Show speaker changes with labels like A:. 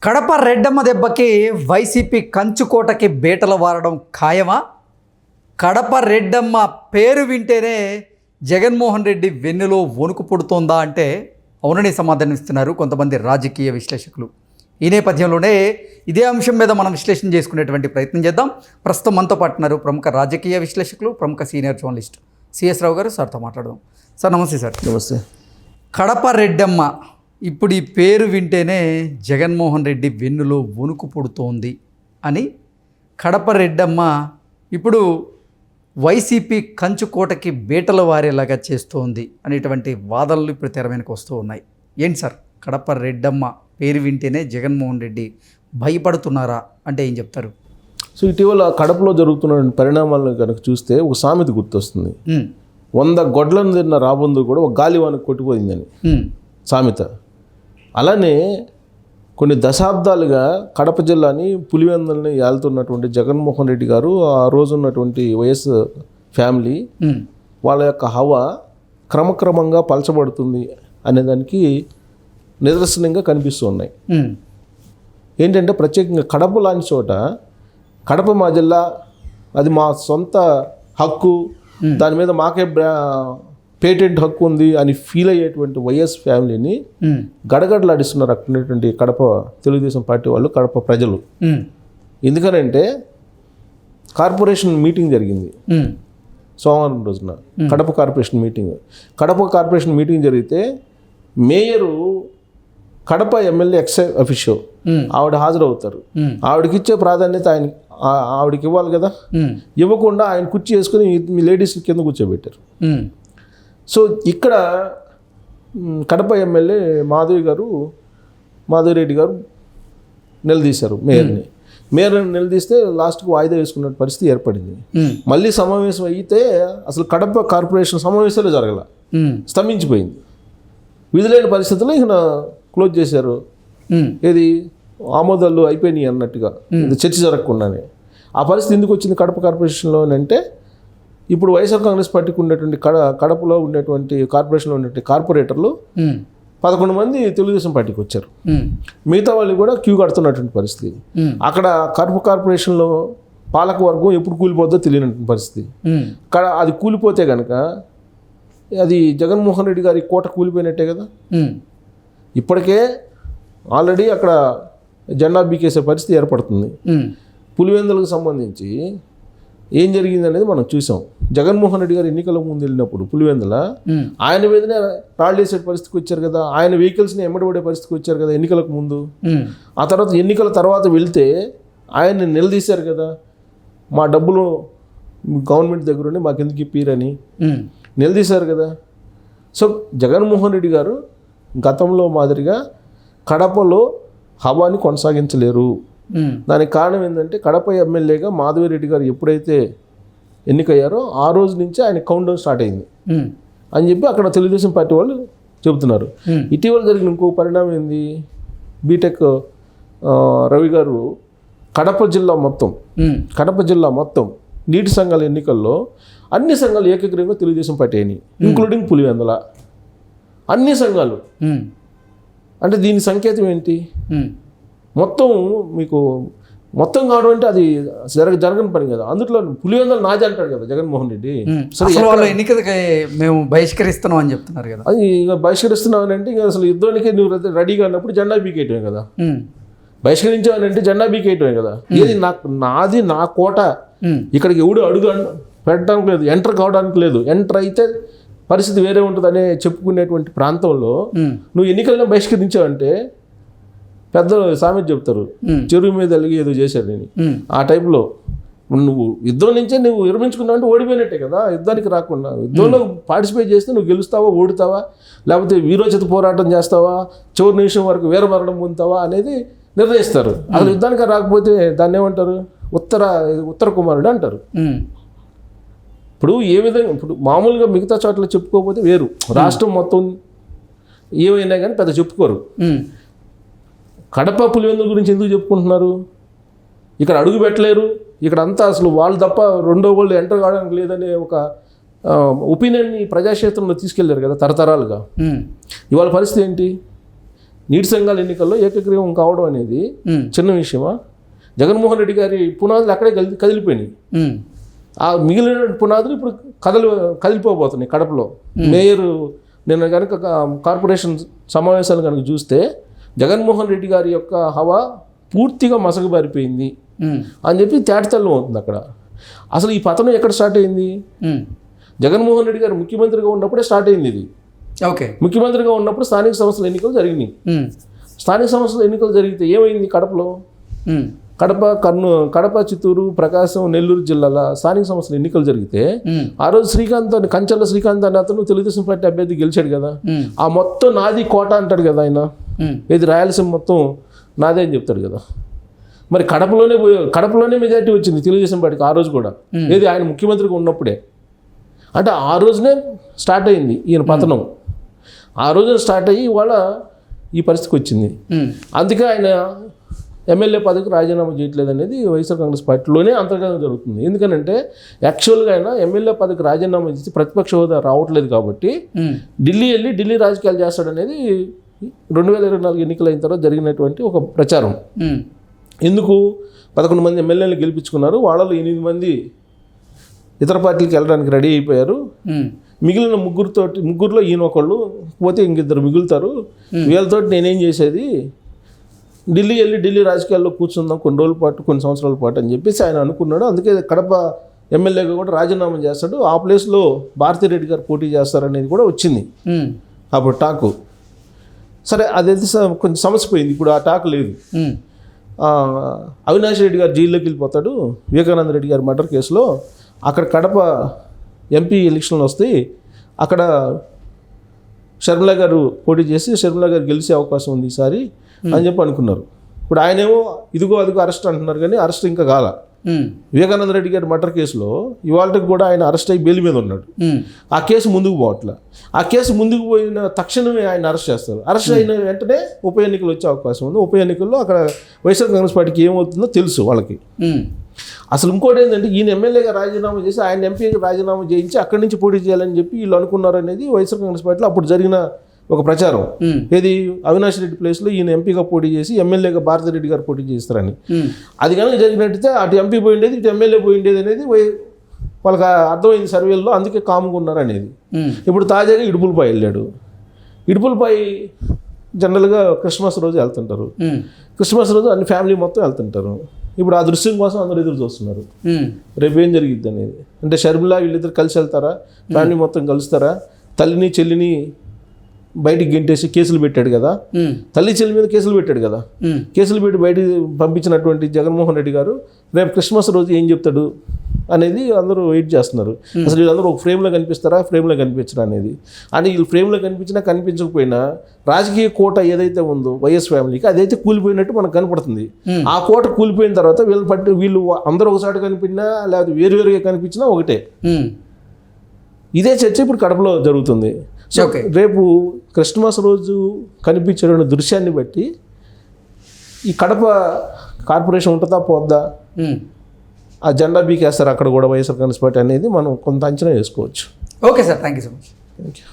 A: కడప రెడ్డమ్మ దెబ్బకి వైసీపీ కంచుకోటకి బేటలు వారడం ఖాయమా? కడప రెడ్డమ్మ పేరు వింటేనే జగన్మోహన్ రెడ్డి వెన్నులో వణుకు పుడుతోందా అంటే అవునని సమాధానం ఇస్తున్నారు కొంతమంది రాజకీయ విశ్లేషకులు. ఈ నేపథ్యంలోనే ఇదే అంశం మీద మనం విశ్లేషణ చేసుకునేటువంటి ప్రయత్నం చేద్దాం. ప్రస్తుతం మనతో పాటు ఉన్నారు ప్రముఖ రాజకీయ విశ్లేషకులు, ప్రముఖ సీనియర్ జర్నలిస్ట్ సిఎస్ రావు గారు. సార్తో మాట్లాడదాం. సార్ నమస్తే. సార్
B: నమస్తే.
A: కడప రెడ్డమ్మ ఇప్పుడు ఈ పేరు వింటేనే జగన్మోహన్ రెడ్డి వెన్నులో వణుకు పుడుతోంది అని, కడప రెడ్డమ్మ ఇప్పుడు వైసీపీ కంచుకోటకి బీటలు వారేలాగా చేస్తోంది అనేటువంటి వాదనలు ఇప్పుడు తెర వెనక వస్తూ ఉన్నాయి. ఏంటి సార్, కడప రెడ్డమ్మ పేరు వింటేనే జగన్మోహన్ రెడ్డి భయపడుతున్నారా అంటే ఏం చెప్తారు?
B: సో ఇటీవల కడపలో జరుగుతున్న పరిణామాలను కనుక చూస్తే ఒక సామెత గుర్తొస్తుంది. 100 గొడ్లను తిన్న రాబందు కూడా ఒక గాలివానకు కొట్టిపోయిందని సామెత. అలానే కొన్ని దశాబ్దాలుగా కడప జిల్లాని పులివెందులని ఏలుతున్నటువంటి జగన్మోహన్ రెడ్డి గారు, ఆ రోజు ఉన్నటువంటి వైఎస్ ఫ్యామిలీ వాళ్ళ యొక్క హవా క్రమక్రమంగా పలచబడుతుంది అనేదానికి నిదర్శనంగా కనిపిస్తూ ఉన్నాయి. ఏంటంటే ప్రత్యేకంగా కడప లాంటి చోట, కడప మా జిల్లా, అది మా సొంత హక్కు, దాని మీద మాకే పేటెంట్ హక్కు ఉంది అని ఫీల్ అయ్యేటువంటి వైఎస్ ఫ్యామిలీని గడగడలాడిస్తున్నారు అక్కడటువంటి కడప తెలుగుదేశం పార్టీ వాళ్ళు, కడప ప్రజలు. ఎందుకనంటే కార్పొరేషన్ మీటింగ్ జరిగింది సోమవారం రోజున, Kadapa corporation meeting. Kadapa corporation meeting జరిగితే mayor Kadapa MLA ex officio ఆవిడ హాజరవుతారు. ఆవిడకి ఇచ్చే ప్రాధాన్యత ఆవిడకి ఇవ్వాలి కదా, ఇవ్వకుండా ఆయన కుర్చీ వేసుకుని మీ లేడీస్ కింద కూర్చోబెట్టారు. సో ఇక్కడ కడప ఎమ్మెల్యే మాధవిరెడ్డి గారు నిలదీశారు మేయర్ని. మేయర్ని నిలదీస్తే లాస్ట్కు వాయిదా వేసుకున్న పరిస్థితి ఏర్పడింది. మళ్ళీ సమావేశం అయితే అసలు కడప కార్పొరేషన్ సమావేశాలు జరగల, స్తంభించిపోయింది. విధులైన పరిస్థితుల్లో ఇక క్లోజ్ చేశారు. ఏది ఆమోదాలు అయిపోయినాయి అన్నట్టుగా, చర్చ జరగకుండానే. ఆ పరిస్థితి ఎందుకు వచ్చింది కడప కార్పొరేషన్లో అంటే, ఇప్పుడు వైఎస్ఆర్ కాంగ్రెస్ పార్టీకి ఉన్నటువంటి కడపలో ఉండేటువంటి కార్పొరేషన్లో ఉన్నటువంటి కార్పొరేటర్లు 11 మంది తెలుగుదేశం పార్టీకి వచ్చారు. మిగతా వాళ్ళు కూడా క్యూ కడుతున్నటువంటి పరిస్థితి. అక్కడ కడప కార్పొరేషన్లో పాలక వర్గం ఎప్పుడు కూలిపోతుందో తెలియనటువంటి పరిస్థితి. అది కూలిపోతే కనుక అది జగన్మోహన్ రెడ్డి గారి కోట కూలిపోయినట్టే కదా. ఇప్పటికే ఆల్రెడీ అక్కడ జెండా బీకేసే పరిస్థితి ఏర్పడుతుంది. పులివెందులకు సంబంధించి ఏం జరిగింది అనేది మనం చూసాం. జగన్మోహన్ రెడ్డి గారు ఎన్నికల ముందు వెళ్ళినప్పుడు పులివెందుల ఆయన మీదనే రాళ్ళు వేసే పరిస్థితికి వచ్చారు కదా, ఆయన వెహికల్స్ని ఎమ్మడబడే పరిస్థితికి వచ్చారు కదా ఎన్నికలకు ముందు. ఆ తర్వాత ఎన్నికల తర్వాత వెళ్తే ఆయన్ని నిలదీశారు కదా, మా డబ్బులు గవర్నమెంట్ దగ్గర ఉండి మాకెందుకు ఇప్పిరని నిలదీశారు కదా. సో జగన్మోహన్ రెడ్డి గారు గతంలో మాదిరిగా కడపలో హవాని కొనసాగించలేరు. దానికి కారణం ఏంటంటే, కడప ఎమ్మెల్యేగా మాధవిరెడ్డి గారు ఎప్పుడైతే ఎన్నికయ్యారో ఆ రోజు నుంచి ఆయన కౌంట్ డౌన్ స్టార్ట్ అయింది అని చెప్పి అక్కడ తెలుగుదేశం పార్టీ వాళ్ళు చెబుతున్నారు. ఇటీవల జరిగిన ఇంకో పరిణామం ఏంది, బీటెక్ రవి గారు కడప జిల్లా మొత్తం నీటి సంఘాల ఎన్నికల్లో అన్ని సంఘాలు ఏకగ్రీవంగా తెలుగుదేశం పార్టీ అయినాయి, ఇంక్లూడింగ్ పులివెందుల. అన్ని సంఘాలు అంటే దీని సంకేతం ఏంటి? మొత్తం కావడం అంటే అది జరగని పని కదా. అందులో పులివెందుల నాది అంటాడు కదా జగన్మోహన్ రెడ్డి.
A: ఎన్నికలకి మేము బహిష్కరిస్తున్నాం అని చెప్తున్నారు కదా. అది
B: ఇక బహిష్కరిస్తున్నావు అంటే ఇక అసలు యుద్ధానికి నువ్వు రెడీగా ఉన్నప్పుడు జెండా బీకేయటమే కదా. బహిష్కరించావనంటే జెండా బీకేయటమే కదా. ఏది నాది, నా కోట, ఇక్కడికి ఎవడు అడుగు పెట్టడానికి లేదు, ఎంటర్ కావడానికి లేదు. ఎంటర్ అయితే పరిస్థితి వేరే ఉంటుంది అనే చెప్పుకునేటువంటి ప్రాంతంలో నువ్వు ఎన్నికలను బహిష్కరించావంటే పెద్ద సామెత చెప్తారు, చెరువు మీద వెలిగి ఏదో చేశాడు అని. ఆ టైంలో నువ్వు యుద్ధం నుంచే నువ్వు విరమించుకున్నావు అంటే ఓడిపోయినట్టే కదా. యుద్ధానికి రాకుండా యుద్ధంలో పార్టిసిపేట్ చేస్తే నువ్వు గెలుస్తావా, ఓడుతావా, లేకపోతే వీరోచిత పోరాటం చేస్తావా, చివరి నిమిషం వరకు వీరమరణం పొందుతావా అనేది నిర్ణయిస్తారు. అసలు యుద్ధానికి రాకపోతే దాన్ని ఏమంటారు, ఉత్తర కుమారుడు అంటారు. ఇప్పుడు ఏ విధంగా, ఇప్పుడు మామూలుగా మిగతా చోట్ల చెప్పుకోకపోతే వేరు, రాష్ట్రం మొత్తం ఏమైనా కానీ పెద్ద చెప్పుకోరు. కడప పులివెందుల గురించి ఎందుకు చెప్పుకుంటున్నారు? ఇక్కడ అడుగు పెట్టలేరు, ఇక్కడ అంతా అసలు వాళ్ళు తప్ప రెండో వాళ్ళు ఎంటర్ కావడానికి లేదనే ఒక ఒపీనియన్ని ప్రజాక్షేత్రంలో తీసుకెళ్లారు కదా తరతరాలుగా. ఇవాళ పరిస్థితి ఏంటి? నీటి సంఘాల ఎన్నికల్లో ఏకగ్రీవం కావడం అనేది చిన్న విషయమా? జగన్మోహన్ రెడ్డి గారి పునాదులు అక్కడే కదిలిపోయినాయి. ఆ మిగిలిన పునాదులు ఇప్పుడు కదిలిపోబోతున్నాయి కడపలో. మేయర్ నిన్న కనుక కార్పొరేషన్ సమావేశాలు కనుక చూస్తే జగన్మోహన్ రెడ్డి గారి యొక్క హవా పూర్తిగా మసకబారిపోయింది అని చెప్పి తేటతెల్లం అవుతుంది అక్కడ. అసలు ఈ పతనం ఎక్కడ స్టార్ట్ అయింది? జగన్మోహన్ రెడ్డి గారు ముఖ్యమంత్రిగా ఉన్నప్పుడే స్టార్ట్ అయింది ఇది.
A: ఓకే,
B: ముఖ్యమంత్రిగా ఉన్నప్పుడు స్థానిక సంస్థల ఎన్నికలు జరిగినాయి. స్థానిక సంస్థల ఎన్నికలు జరిగితే ఏమైంది కడపలో? కడప, చిత్తూరు, ప్రకాశం, నెల్లూరు జిల్లాల స్థానిక సంస్థల ఎన్నికలు జరిగితే ఆ రోజు కంచెల శ్రీకాంత్ అనే అతను తెలుగుదేశం పార్టీ అభ్యర్థి గెలిచాడు కదా. ఆ మొత్తం నాది కోట అంటాడు కదా ఆయన. ఏది రాయలసీమ మొత్తం నాదే అని చెప్తాడు కదా. మరి కడపలోనే మెజారిటీ వచ్చింది తెలుగుదేశం పార్టీకి ఆ రోజు కూడా. ఏది ఆయన ముఖ్యమంత్రిగా ఉన్నప్పుడే. అంటే ఆ రోజునే స్టార్ట్ అయింది ఈయన పతనం. ఆ రోజున స్టార్ట్ అయ్యి ఇవాళ ఈ పరిస్థితికి వచ్చింది. అందుకే ఆయన ఎమ్మెల్యే పదవికి రాజీనామా చేయట్లేదు అనేది వైఎస్ఆర్ కాంగ్రెస్ పార్టీలోనే అంతర్గతం జరుగుతుంది. ఎందుకనంటే యాక్చువల్గా ఆయన ఎమ్మెల్యే పదవికి రాజీనామా చేసి ప్రతిపక్ష హోదా రావట్లేదు కాబట్టి ఢిల్లీ రాజకీయాలు చేస్తాడనేది 2024 ఎన్నికలు అయిన తర్వాత జరిగినటువంటి ఒక ప్రచారం. ఎందుకు 11 మంది ఎమ్మెల్యేలు గెలిపించుకున్నారు, వాళ్ళలో 8 మంది ఇతర పార్టీలకు వెళ్ళడానికి రెడీ అయిపోయారు. మిగిలిన ముగ్గురులో ఈయన ఒకళ్ళు పోతే ఇంకిద్దరు మిగులుతారు, వీళ్ళతోటి నేనేం చేసేది, ఢిల్లీ రాజకీయాల్లో కూర్చుందాం కొన్ని రోజుల పాటు, కొన్ని సంవత్సరాల పాటు అని చెప్పేసి ఆయన అనుకున్నాడు. అందుకే కడప ఎమ్మెల్యేగా కూడా రాజీనామా చేస్తాడు. ఆ ప్లేస్లో భారతిరెడ్డి గారు పోటీ చేస్తారనేది కూడా వచ్చింది అప్పుడు టాకు. సరే, అదైతే కొంచెం సమస్య పోయింది. ఇప్పుడు ఆ టాక్ లేదు. అవినాష్ రెడ్డి గారు జైల్లోకి వెళ్ళిపోతాడు వివేకానంద రెడ్డి గారి మర్డర్ కేసులో. అక్కడ కడప ఎంపీ ఎలక్షన్లు వస్తాయి. అక్కడ షర్మిల గారు పోటీ చేసి షర్మిల గారు గెలిచే అవకాశం ఉంది ఈసారి అని చెప్పి అనుకున్నారు. ఇప్పుడు ఆయనేమో ఇదిగో అదిగో అరెస్ట్ అంటున్నారు, కానీ అరెస్ట్ ఇంకా కాల. వివేకానంద రెడ్డి గారి మర్డర్ కేసులో ఇవాళకి కూడా ఆయన అరెస్ట్ అయ్యి బెయిల్ మీద ఉన్నాడు. ఆ కేసు ముందుకు పోవట్లే. ఆ కేసు ముందుకు పోయిన తక్షణమే ఆయన అరెస్ట్ చేస్తారు. అరెస్ట్ అయిన వెంటనే ఉప ఎన్నికలు వచ్చే అవకాశం ఉంది. ఉప ఎన్నికల్లో అక్కడ వైఎస్ఆర్ కాంగ్రెస్ పార్టీకి ఏమవుతుందో తెలుసు వాళ్ళకి. అసలు ఇంకోటి ఏంటంటే ఈయన ఎమ్మెల్యేగా రాజీనామా చేసి ఆయన ఎంపీగా రాజీనామా చేయించి అక్కడి నుంచి పోటీ చేయాలని చెప్పి వీళ్ళు అనుకున్నారు అనేది వైఎస్ఆర్ కాంగ్రెస్ పార్టీలో అప్పుడు జరిగిన ఒక ప్రచారం. ఏది అవినాష్ రెడ్డి ప్లేస్లో ఈయన ఎంపీగా పోటీ చేసి ఎమ్మెల్యేగా భారతిరెడ్డి గారు పోటీ చేస్తారని. అది కనుక జరిగినట్టయితే అటు ఎంపీ పోయిండేది, ఇటు ఎమ్మెల్యే పోయిండేది అనేది వాళ్ళకి అర్థమైంది సర్వేల్లో. అందుకే కామ్గా ఉన్నారు అనేది. ఇప్పుడు తాజాగా ఇడుపులపై వెళ్ళాడు. ఇడుపులపై జనరల్గా క్రిస్మస్ రోజు వెళ్తుంటారు. క్రిస్మస్ రోజు అన్ని ఫ్యామిలీ మొత్తం వెళ్తుంటారు. ఇప్పుడు ఆ దృశ్యం కోసం అందరూ ఎదురు చూస్తున్నారు, రేపు ఏం జరిగిద్ది అనేది. అంటే షర్మిల వీళ్ళిద్దరు కలిసి వెళ్తారా, ఫ్యామిలీ మొత్తం కలుస్తారా? తల్లిని చెల్లిని బయటికి గెంటేసి కేసులు పెట్టాడు కదా, తల్లి చెల్లి మీద కేసులు పెట్టాడు కదా. కేసులు పెట్టి బయటికి పంపించినటువంటి జగన్మోహన్ రెడ్డి గారు రేపు క్రిస్మస్ రోజు ఏం చెప్తాడు అనేది అందరూ వెయిట్ చేస్తున్నారు. అసలు వీళ్ళందరూ ఒక ఫ్రేమ్లో కనిపిస్తారా, ఫ్రేమ్లో కనిపించరా అనేది. అని వీళ్ళు ఫ్రేమ్లో కనిపించినా కనిపించకపోయినా రాజకీయ కోట ఏదైతే ఉందో వైఎస్ ఫ్యామిలీకి అదైతే కూలిపోయినట్టు మనకు కనపడుతుంది. ఆ కోట కూలిపోయిన తర్వాత వీళ్ళు అందరూ ఒకసారి కనిపించినా లేకపోతే వేరువేరుగా కనిపించినా ఒకటే. ఇదే చర్చ ఇప్పుడు కడపలో జరుగుతుంది. సో రేపు క్రిస్మస్ రోజు కనిపించే దృశ్యాన్ని బట్టి ఈ కడప కార్పొరేషన్ ఉంటుందా పోద్దా, ఆ జెండా బీకేస్తారు అక్కడ కూడా వైఎస్ఆర్ కాంగ్రెస్ పార్టీ అనేది మనం కొంత అంచనా వేసుకోవచ్చు.
A: Okay sir, thank you so much.
B: Thank you.